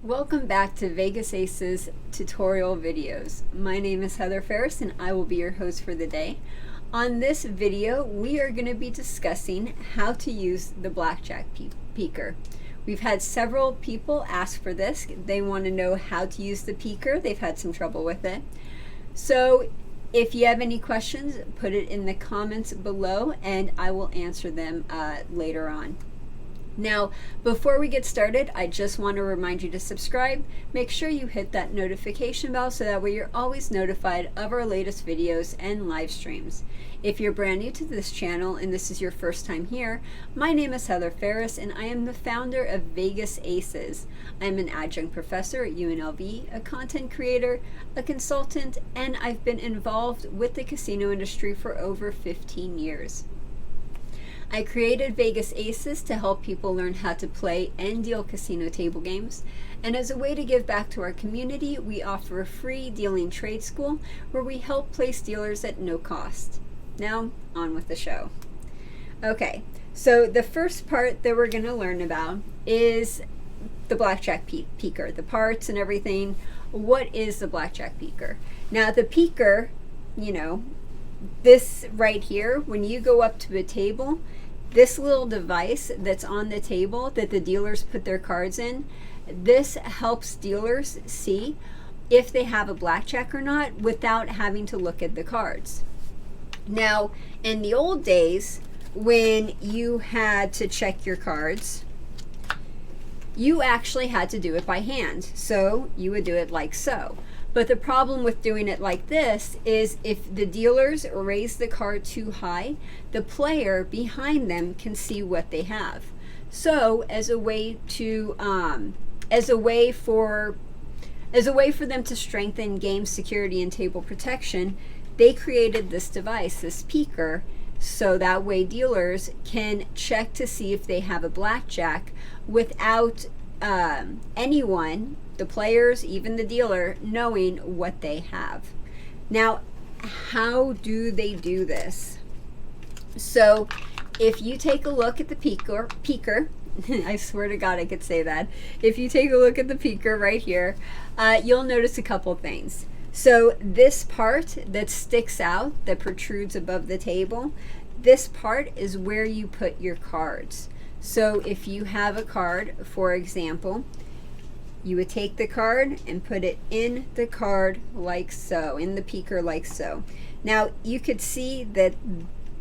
Welcome back to Vegas Aces tutorial videos. My name is Heather Ferris and I will be your host for the day. On this video, we are going to be discussing how to use the Blackjack Peeker. We've had several people ask for this. They want to know how to use the Peeker. They've had some trouble with it. So if you have any questions, put it in the comments below and I will answer them later on. Now, before we get started, I just want to remind you to subscribe. Make sure you hit that notification bell so that way you're always notified of our latest videos and live streams. If you're brand new to this channel and this is your first time here, my name is Heather Ferris and I am the founder of Vegas Aces. I'm an adjunct professor at UNLV, a content creator, a consultant, and I've been involved with the casino industry for over 15 years. I created Vegas Aces to help people learn how to play and deal casino table games. And as a way to give back to our community, we offer a free dealing trade school where we help place dealers at no cost. Now, on with the show. Okay, so the first part that we're going to learn about is the Blackjack Peeker, the parts and everything. What is the Blackjack Peeker? Now, the Peeker, this right here, when you go up to a table, this little device that's on the table that the dealers put their cards in, this helps dealers see if they have a blackjack or not without having to look at the cards. Now, in the old days, when you had to check your cards, you actually had to do it by hand. So you would do it like so. But the problem with doing it like this is if the dealers raise the card too high, the player behind them can see what they have. So as a way for them to strengthen game security and table protection, they created this device, this peeker, so that way dealers can check to see if they have a blackjack without anyone, the players, even the dealer, knowing what they have. Now, how do they do this? So if you take a look at the peeker, I swear to God I could say that. If you take a look at the peeker right here, you'll notice a couple things. So this part that sticks out, that protrudes above the table, this part is where you put your cards. So if you have a card, for example, you would take the card and put it in the card like so, in the peeker like so. Now you could see that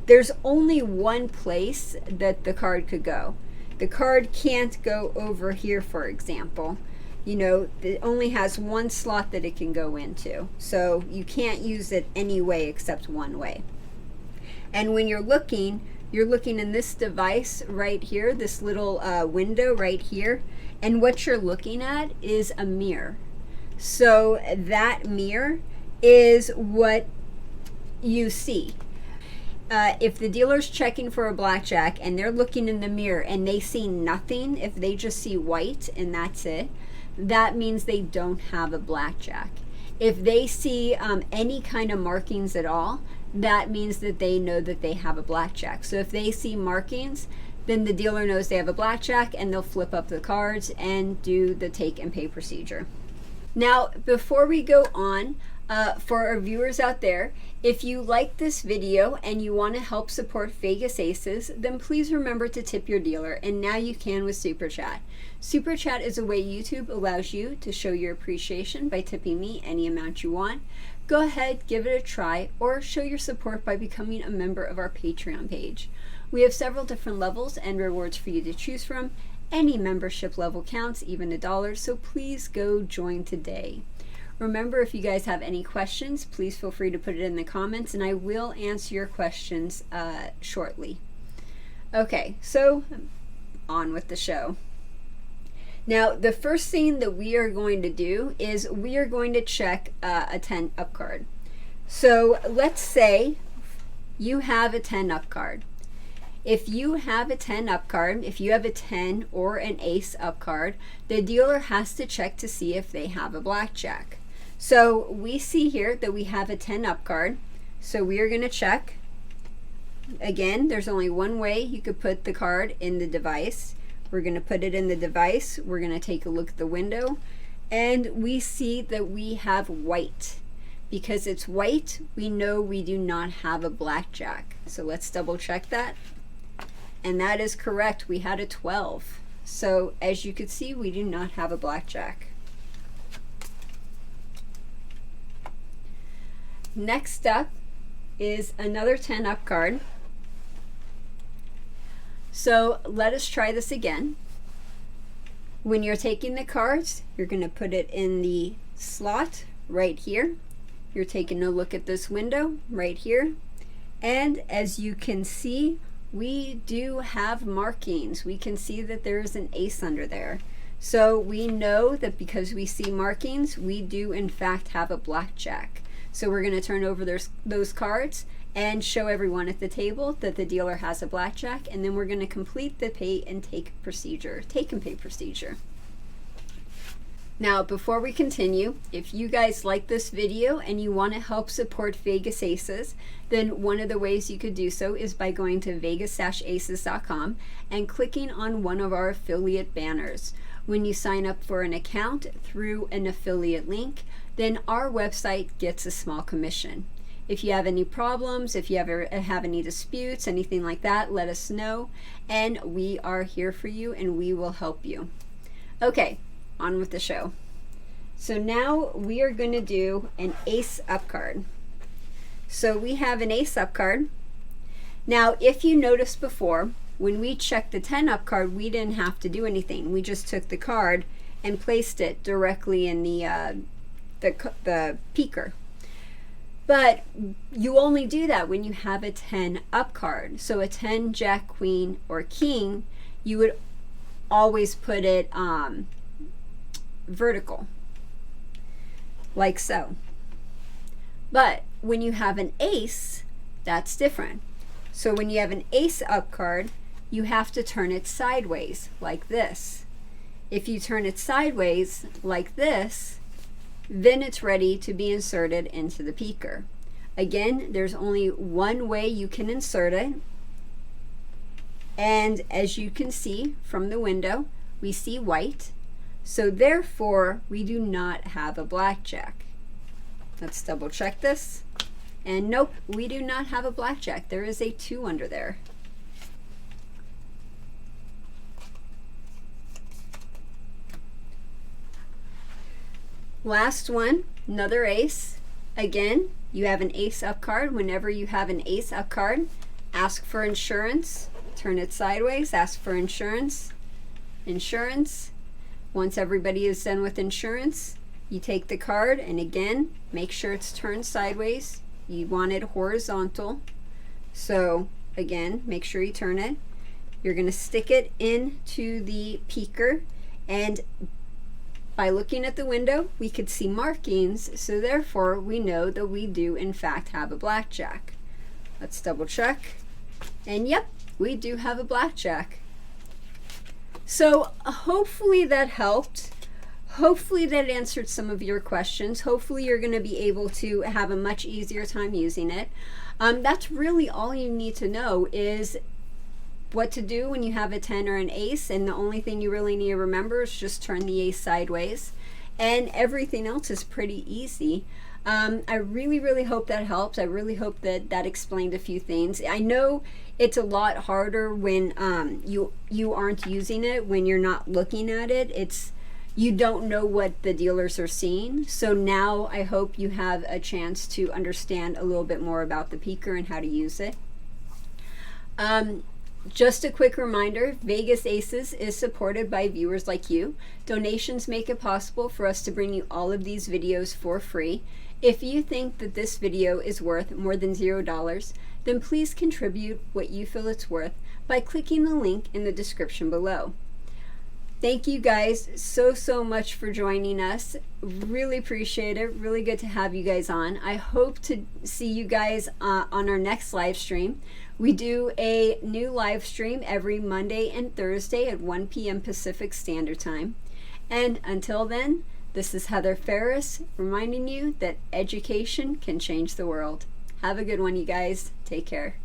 there's only one place that the card could go. The card can't go over here, for example. It only has one slot that it can go into. So you can't use it any way except one way. And when you're looking in this device right here, this little window right here, and what you're looking at is a mirror. So that mirror is what you see. If the dealer's checking for a blackjack and they're looking in the mirror and they see nothing, if they just see white and that's it, that means they don't have a blackjack. If they see any kind of markings at all, that means that they know that they have a blackjack. So if they see markings, then the dealer knows they have a blackjack and they'll flip up the cards and do the take and pay procedure. Now, before we go on, for our viewers out there, if you like this video and you want to help support Vegas Aces, then please remember to tip your dealer, and now you can with Super Chat. Super Chat is a way YouTube allows you to show your appreciation by tipping me any amount you want. Go ahead, give it a try, or show your support by becoming a member of our Patreon page. We have several different levels and rewards for you to choose from. Any membership level counts, even $1, so please go join today. Remember, if you guys have any questions, please feel free to put it in the comments and I will answer your questions shortly. Okay, so on with the show. Now, the first thing that we are going to do is we are going to check a 10 up card. So let's say you have a 10 up card. If you have a 10 up card, if you have a 10 or an ace up card, the dealer has to check to see if they have a blackjack. So we see here that we have a 10 up card. So we are going to check. Again, there's only one way you could put the card in the device. We're going to put it in the device. We're going to take a look at the window, and we see that we have white. Because it's white, we know we do not have a blackjack. So let's double check that. And that is correct. We had a 12. So as you can see, we do not have a blackjack. Next up is another 10-up card. So let us try this again. When you're taking the cards, you're going to put it in the slot right here. You're taking a look at this window right here. And as you can see, we do have markings. We can see that there is an ace under there. So we know that because we see markings, we do in fact have a blackjack. So we're going to turn over those cards and show everyone at the table that the dealer has a blackjack, and then we're going to complete the pay and take procedure, take and pay procedure. Now, before we continue, if you guys like this video and you want to help support Vegas Aces, then one of the ways you could do so is by going to vegas-aces.com and clicking on one of our affiliate banners. When you sign up for an account through an affiliate link, then our website gets a small commission. If you have any problems, if you ever have any disputes, anything like that, let us know, and we are here for you and we will help you. Okay, on with the show. So now we are going to do an ace up card. So we have an ace up card. Now, if you noticed before, when we checked the 10 up card, we didn't have to do anything. We just took the card and placed it directly in the peeker. But you only do that when you have a 10 up card. So a 10, jack, queen, or king, you would always put it vertical, like so. But when you have an ace, that's different. So when you have an ace up card, you have to turn it sideways, like this. If you turn it sideways, like this, then it's ready to be inserted into the peeker. Again, there's only one way you can insert it. And as you can see from the window, we see white. So therefore, we do not have a blackjack. Let's double check this. And nope, we do not have a blackjack. There is a 2 under there. Last one, another ace. Again, you have an ace up card. Whenever you have an ace up card, ask for insurance. Turn it sideways, ask for insurance. Insurance. Once everybody is done with insurance, you take the card and again, make sure it's turned sideways. You want it horizontal. So again, make sure you turn it. You're going to stick it into the peeker, and by looking at the window, we could see markings, so therefore we know that we do in fact have a blackjack. Let's double check. And yep, we do have a blackjack. So hopefully that helped. Hopefully that answered some of your questions. Hopefully you're going to be able to have a much easier time using it. That's really all you need to know is what to do when you have a 10 or an ace, and the only thing you really need to remember is just turn the ace sideways, and everything else is pretty easy. I really hope that helps. I really hope that that explained a few things. I know it's a lot harder when you aren't using it, when you're not looking at it. You don't know what the dealers are seeing. So now I hope you have a chance to understand a little bit more about the peeker and how to use it. Just a quick reminder, Vegas Aces is supported by viewers like you. Donations make it possible for us to bring you all of these videos for free. If you think that this video is worth more than $0, then please contribute what you feel it's worth by clicking the link in the description below. Thank you guys so much for joining us. Really appreciate it. Really good to have you guys on. I hope to see you guys on our next live stream. We do a new live stream every Monday and Thursday at 1 p.m. Pacific Standard Time. And until then, this is Heather Ferris reminding you that education can change the world. Have a good one, you guys. Take care.